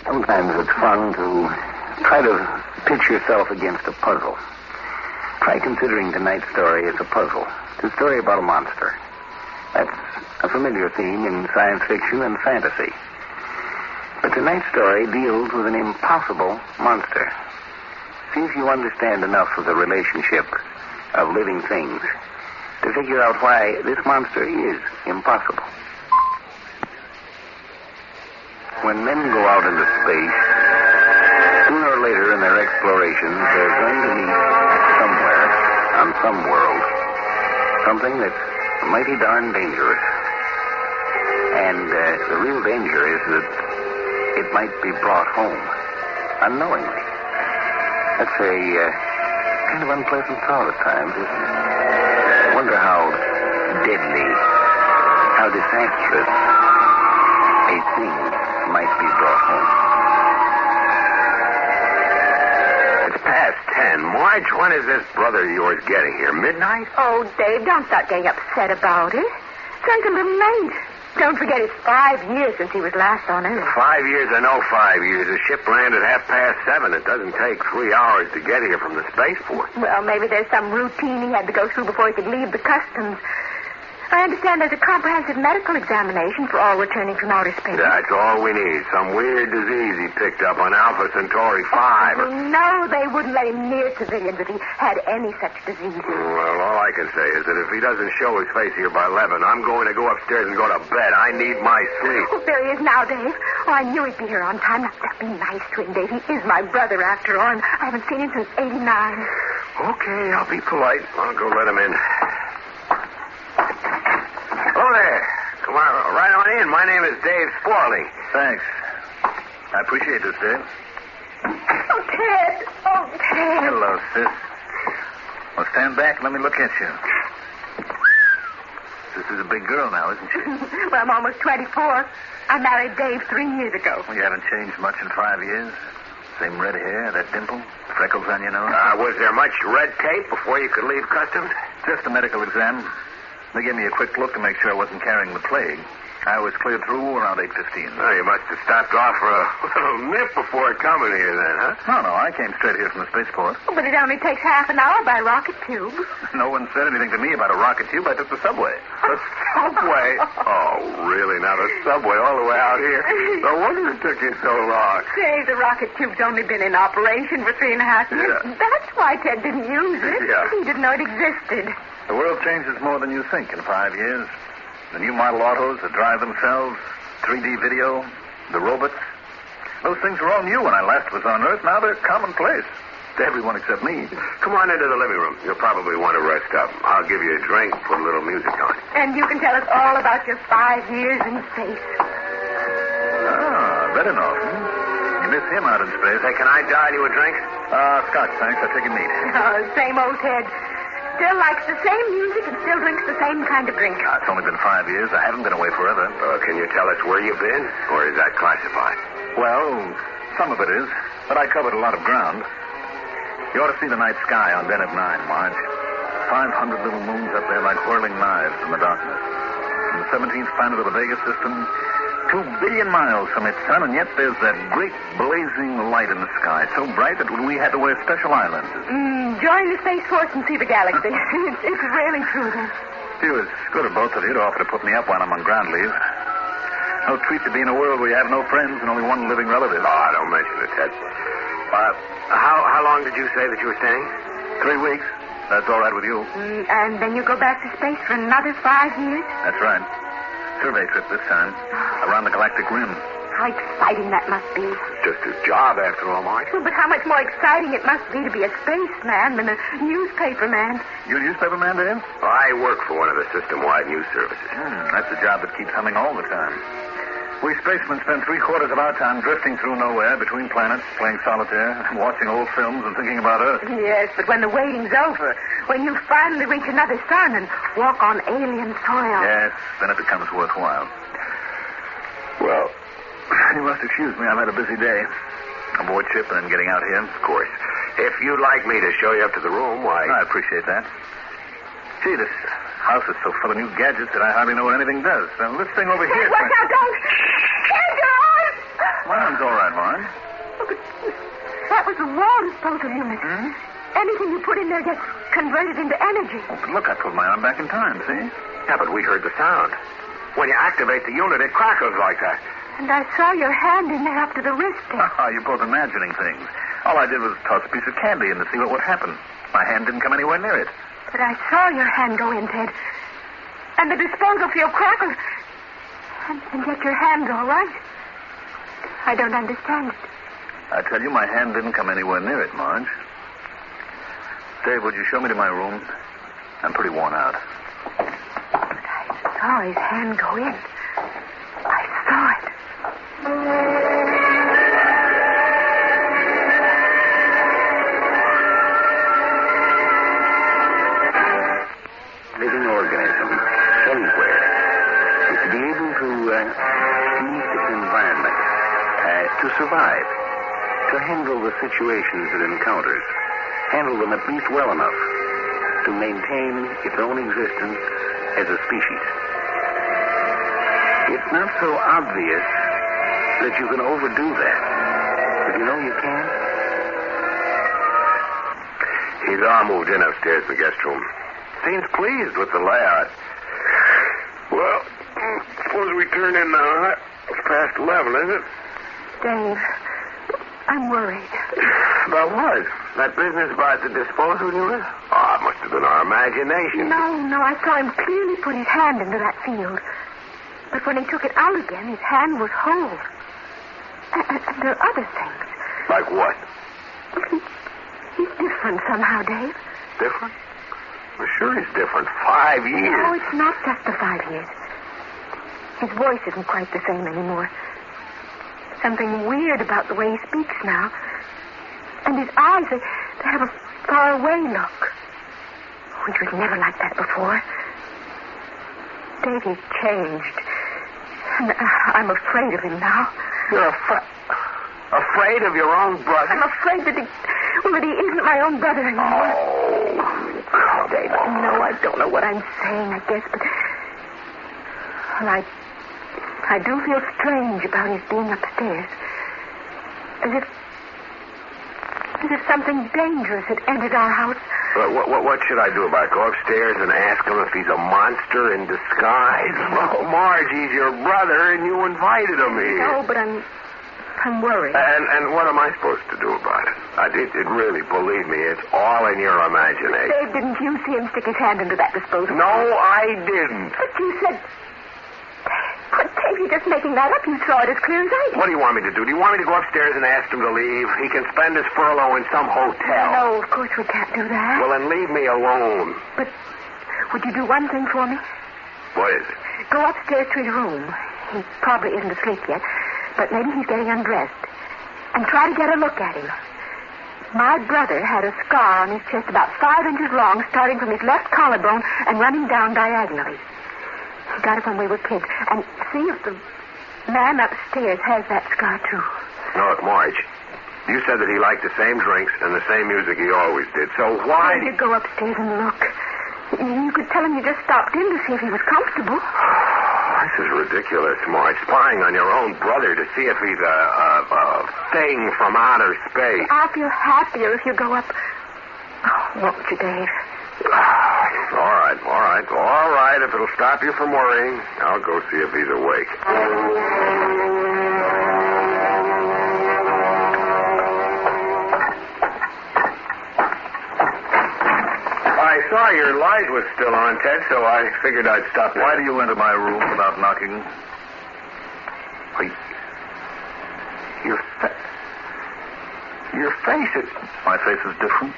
Sometimes it's fun to try to pitch yourself against a puzzle. Try considering tonight's story as a puzzle. It's a story about a monster. That's a familiar theme in science fiction and fantasy. But tonight's story deals with an impossible monster. See if you understand enough of the relationship of living things to figure out why this monster is impossible. When men go out into space, sooner or later in their explorations, they're going to meet somewhere on some world something that's mighty darn dangerous. And the real danger is that it might be brought home unknowingly. That's a kind of unpleasant thought at times, isn't it? I wonder how deadly, how disastrous a thing might be brought home. It's past 10. Marge, when is this brother of yours getting here? Midnight? Oh, Dave, don't start getting upset about it. Sounds a little late. Don't forget it's 5 years since he was last on Earth. 5 years or no 5 years. The ship landed 7:30. It doesn't take 3 hours to get here from the spaceport. Well, maybe there's some routine he had to go through before he could leave the customs. I understand there's a comprehensive medical examination for all returning from outer space. That's all we need. Some weird disease he picked up on Alpha Centauri 5. No, they wouldn't let him near civilians if he had any such diseases. Well, all I can say is that if he doesn't show his face here by 11, I'm going to go upstairs and go to bed. I need my sleep. Oh, there he is now, Dave. Oh, I knew he'd be here on time. Now, be nice to him, Dave. He is my brother, after all, and I haven't seen him since '89. Okay, I'll be polite. I'll go let him in. Hello there. Come on, right on in. My name is Dave Sporling. Thanks. I appreciate this, Dave. Oh, Ted. Oh, Ted. Hello, sis. Well, stand back and let me look at you. This is a big girl now, isn't she? Well, I'm almost 24. I married Dave 3 years ago. Well, you haven't changed much in 5 years. Same red hair, that dimple, freckles on your nose. Was there much red tape before you could leave customs? Just a medical exam. They gave me a quick look to make sure I wasn't carrying the plague. I was cleared through around 8:15. Oh, you must have stopped off for a little nip before coming here then, huh? No, I came straight here from the spaceport. Oh, but it only takes half an hour by rocket tube. No one said anything to me about a rocket tube. I took the subway. The subway? Oh, really? Now the subway all the way out here? No wonder it took you so long. Say, the rocket tube's only been in operation for 3.5 years. Yeah. That's why Ted didn't use it. Yeah. He didn't know it existed. The world changes more than you think in 5 years. The new model autos that drive themselves, 3D video, the robots. Those things were all new when I last was on Earth. Now they're commonplace to everyone except me. Come on into the living room. You'll probably want to rest up. I'll give you a drink, put a little music on. And you can tell us all about your 5 years in space. Ah, Bedenoff. You miss him out in space. Hey, can I dial you a drink? Scotch, thanks. I'll take a neat. Oh, same old Ted. Still likes the same music and still drinks the same kind of drink. It's only been 5 years. I haven't been away forever. Can you tell us where you've been? Or is that classified? Well, some of it is, but I covered a lot of ground. You ought to see the night sky on Deneb 9, Marge. 500 little moons up there like whirling knives in the darkness. And the 17th planet of the Vega system, 2 billion miles from its sun, and yet there's that great blazing light in the sky, so bright that we had to wear special eyelenses. Join the Space Force and see the galaxy. It's really true, then. It was good of both of you to offer to put me up while I'm on ground leave. No treat to be in a world where you have no friends and only one living relative. Oh, don't mention it, Ted. How long did you say that you were staying? 3 weeks. That's all right with you. And then you go back to space for another 5 years? That's right. Survey trip this time. Around the galactic rim. How exciting that must be. Just a job, after all, Marge. Well, but how much more exciting it must be to be a spaceman than a newspaper man. You a newspaper man, Dave? Well, I work for one of the system-wide news services. That's a job that keeps humming all the time. We spacemen spend 3/4 of our time drifting through nowhere between planets, playing solitaire, watching old films, and thinking about Earth. Yes, but when the waiting's over, when you finally reach another sun and walk on alien soil. Yes, then it becomes worthwhile. Well, you must excuse me. I've had a busy day. Aboard ship and then getting out here. Of course. If you'd like me to show you up to the room, why... I appreciate that. Gee, this house is so full of new gadgets that I hardly know what anything does. Now, this thing over here... Watch out, don't! Ted, My arm's all right, Marge. a wall disposal unit. Anything you put in there gets converted into energy. Oh, but look, I pulled my arm back in time, see? Yeah, but we heard the sound. When you activate the unit, it crackles like that. And I saw your hand in there up to the wrist there. You're both imagining things. All I did was toss a piece of candy in to see what would happen. My hand didn't come anywhere near it. But I saw your hand go in, Ted. And the disposal field crackled. And yet your hand's all right. I don't understand it. I tell you, my hand didn't come anywhere near it, Marge. Dave, would you show me to my room? I'm pretty worn out. But I saw his hand go in. I saw it. Living organism, anywhere, is to be able to meet its environment, to survive, to handle the situations it encounters, handle them at least well enough to maintain its own existence as a species. It's not so obvious that you can overdo that, but you know you can. He's all moved in upstairs to the guest room. Seems pleased with the layout. Well, suppose we turn in now. It's past 11, isn't it? Dave, I'm worried. About what? That business about the disposal unit? Oh, it must have been our imagination. No, I saw him clearly put his hand into that field. But when he took it out again, his hand was whole. And there are other things. Like what? He's different somehow, Dave. Different? Well, sure he's different. 5 years. No, it's not just the 5 years. His voice isn't quite the same anymore. Something weird about the way he speaks now. And his eyes, they have a far-away look. Which was never like that before. Dave, he's changed. And I'm afraid of him now. You're afraid of your own brother? I'm afraid that he isn't my own brother anymore. Oh, come Dave, on. no, I don't know what I'm saying, I guess, but... Well, I do feel strange about his being upstairs. As if something dangerous had entered our house. What should I do about it? Go upstairs and ask him if he's a monster in disguise? Oh, Marge, he's your brother, and you invited him here. No, but I'm worried. And what am I supposed to do about it? It really, believe me, it's all in your imagination. Dave, didn't you see him stick his hand into that disposal? No, I didn't. But you said... But Dave, you're just making that up. You saw it as clear as I did. What do you want me to do? Do you want me to go upstairs and ask him to leave? He can spend his furlough in some hotel. No, of course we can't do that. Well, then leave me alone. But would you do one thing for me? What is it? Go upstairs to his room. He probably isn't asleep yet, but maybe he's getting undressed. And try to get a look at him. My brother had a scar on his chest about 5 inches long, starting from his left collarbone and running down diagonally. He got it when we were kids. And see if the man upstairs has that scar, too. No, look, Marge, you said that he liked the same drinks and the same music he always did. So why... You go upstairs and look. You could tell him you just stopped in to see if he was comfortable. This is ridiculous, Marge. Spying on your own brother to see if he's a thing from outer space. I'll feel happier if you go up. Oh, won't you, Dave? All right. If it'll stop you from worrying, I'll go see if he's awake. I saw your light was still on, Ted, so I figured I'd stop in. Why do you enter my room without knocking? Wait. Your face is... My face is different?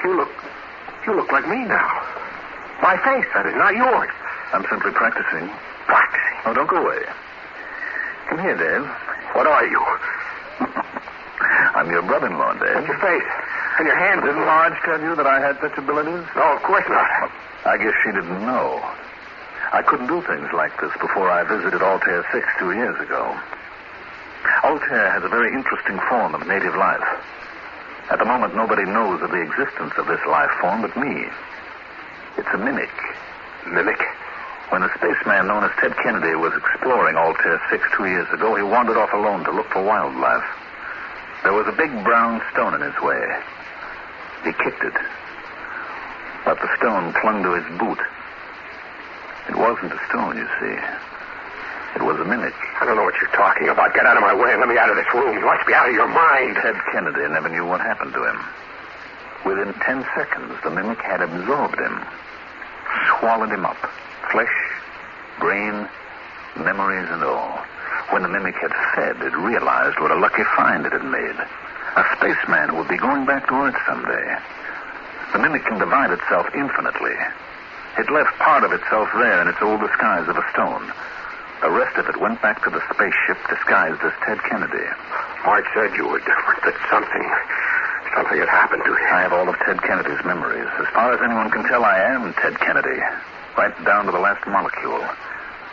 Look. You look like me now. My face, that is, not yours. I'm simply practicing. Practicing? Oh, don't go away. Come here, Dave. What are you? I'm your brother-in-law, Dave. What's your face? And your hands. Didn't Marge tell you that I had such abilities? No, of course not. I guess she didn't know. I couldn't do things like this before I visited Altair 6 2 years ago. Altair has a very interesting form of native life. At the moment, nobody knows of the existence of this life form but me. It's a mimic. Mimic? When a spaceman known as Ted Kennedy was exploring Altair 6 2 years ago, he wandered off alone to look for wildlife. There was a big brown stone in his way. He kicked it. But the stone clung to his boot. It wasn't a stone, you see. It was a mimic. I don't know what you're talking about. Get out of my way and let me out of this room. You must be out of your mind. Ted Kennedy never knew what happened to him. Within 10 seconds, the mimic had absorbed him, swallowed him up. Flesh, brain, memories and all. When the mimic had fed, it realized what a lucky find it had made. A spaceman who would be going back to Earth someday. The mimic can divide itself infinitely. It left part of itself there in its old disguise of a stone. The rest of it went back to the spaceship disguised as Ted Kennedy. Marge said you were different, that something had happened to you. I have all of Ted Kennedy's memories. As far as anyone can tell, I am Ted Kennedy. Right down to the last molecule.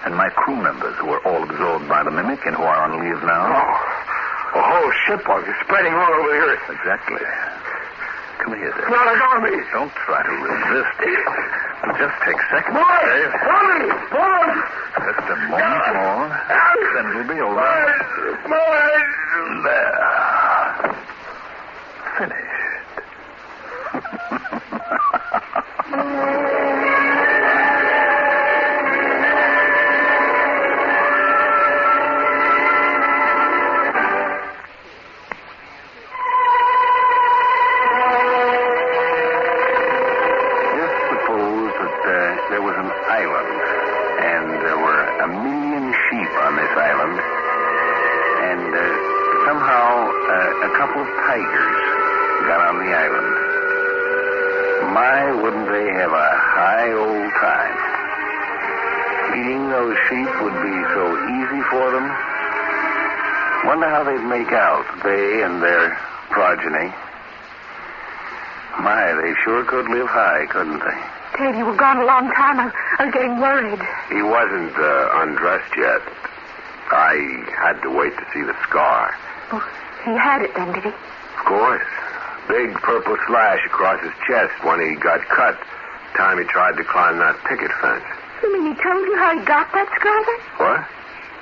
And my crew members who are all absorbed by the mimic and who are on leave now. Oh, a whole ship of you spreading all over the Earth. Exactly. Come here, Dave. Not an army. Don't try to resist. It'll just take seconds, Dave. Army! Boy! Just a moment more. Then it'll be over. There. Finished. There was an island, and there were 1 million sheep on this island, and somehow a couple of tigers got on the island. My, wouldn't they have a high old time. Eating those sheep would be so easy for them. Wonder how they'd make out, they and their progeny. My, they sure could live high, couldn't they? Ted, you were gone a long time. I was getting worried. He wasn't undressed yet. I had to wait to see the scar. Oh, he had it then, did he? Of course. Big purple slash across his chest when he got cut. Time he tried to climb that picket fence. You mean he told you how he got that scar then? What?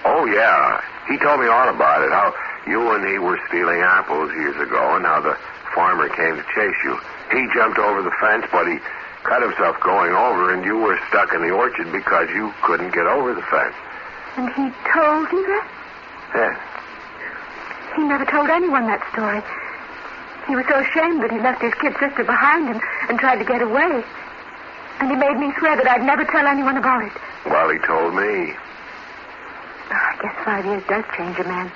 Oh, yeah. He told me all about it. How you and he were stealing apples years ago and how the farmer came to chase you. He jumped over the fence, but he cut himself going over, and you were stuck in the orchard because you couldn't get over the fence. And he told you that? Yes. He never told anyone that story. He was so ashamed that he left his kid sister behind him and tried to get away. And he made me swear that I'd never tell anyone about it. Well, he told me. I guess 5 years does change a man.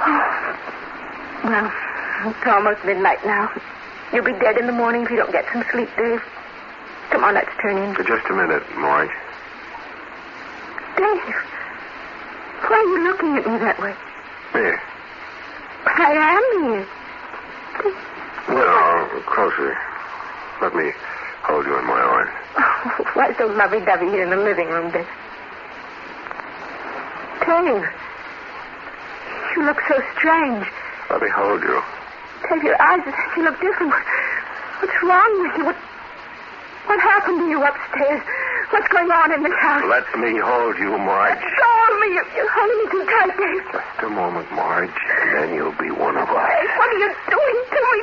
Oh. Well, it's almost midnight now. You'll be dead in the morning if you don't get some sleep, Dave. Come on, let's turn in. Just a minute, Marge. Dave, why are you looking at me that way? Here. I am here. No, closer. Let me hold you in my arms. Oh, why so lovey-dovey here in the living room, Dave? Dave, you look so strange. Let me hold you. Dave, your eyes, you look different. What's wrong with you? What happened to you upstairs? What's going on in this house? Let me hold you, Marge. Let go of me. You're holding me too tight, Dave. Just a moment, Marge, and then you'll be one of us. Dave, what are you doing to me?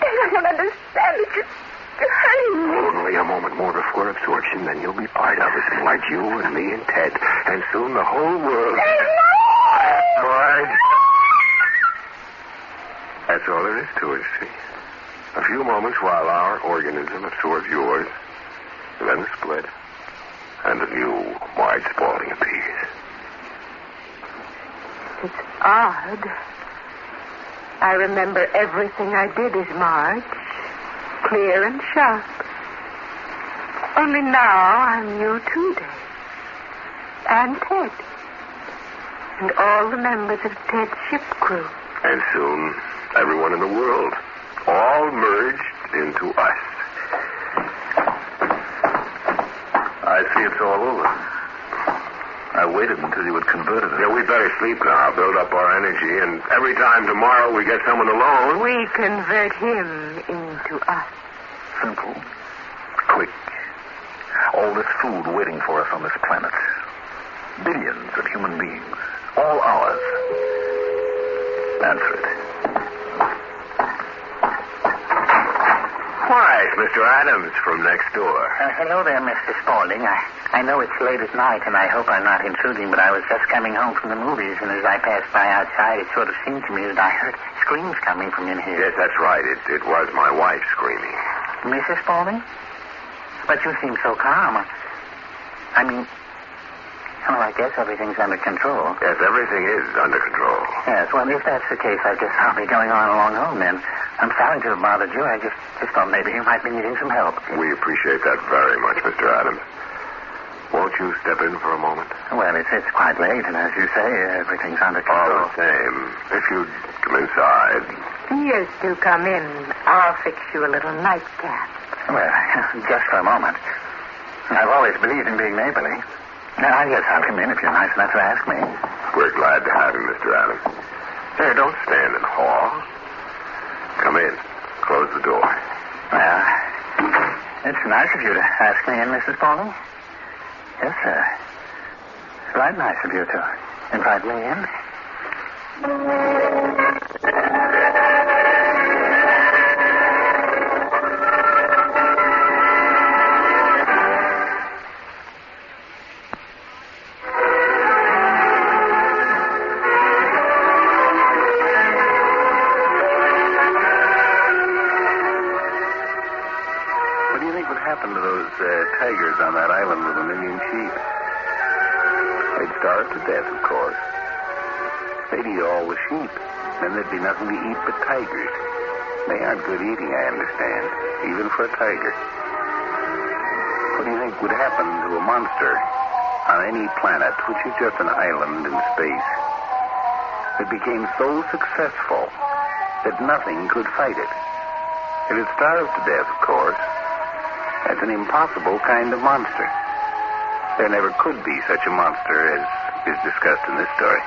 Dave, I don't understand it. You're hurting me. Only a moment more before absorption, then you'll be part of us, Marge, you and me and Ted, and soon the whole world. Dave, no! Marge. That's all there is to it, see? A few moments while our organism absorbs yours, then the split, and a new Marge Spaulding appears. It's odd. I remember everything I did as Marge, clear and sharp. Only now I'm you too, Dave. And Ted. And all the members of Ted's ship crew. And soon, everyone in the world, all merged into us. I see it's all over. I waited until you had converted it. Yeah, we better sleep now, build up our energy, and every time tomorrow we get someone alone... We convert him into us. Simple. Quick. All this food waiting for us on this planet. Billions of human beings. All ours. Answer it. Why, it's Mr. Adams from next door. Hello there, Mr. Spaulding. I know it's late at night, and I hope I'm not intruding, but I was just coming home from the movies, and as I passed by outside, it sort of seemed to me that I heard screams coming from in here. Yes, that's right. It was my wife screaming. Mrs. Spaulding? But you seem so calm. I mean, I guess everything's under control. Yes, everything is under control. Yes, well, if that's the case, I guess I'll be going on along home then. I'm sorry to have bothered you. I just thought maybe you might be needing some help. We appreciate that very much, Mr. Adams. Won't you step in for a moment? Well, it's quite late, and as you say, everything's under All control. the same, if you'd come inside. Yes, do come in. I'll fix you a little nightcap. Well, just for a moment. I've always believed in being neighborly. I guess I'll come in if you're nice enough to ask me. We're glad to have you, Mr. Adams. Here, don't stand in the hall. Come in. Close the door. Well, it's nice of you to ask me in, Mrs. Spaulding. Yes, sir. Right nice of you to invite me in. What do you think would happen to those tigers on that island with a million sheep? They'd starve to death, of course. They'd eat all the sheep. Then there'd be nothing to eat but tigers. They aren't good eating, I understand, even for a tiger. What do you think would happen to a monster on any planet, which is just an island in space, that became so successful that nothing could fight it? It'd starve to death, of course. That's an impossible kind of monster. There never could be such a monster as is discussed in this story.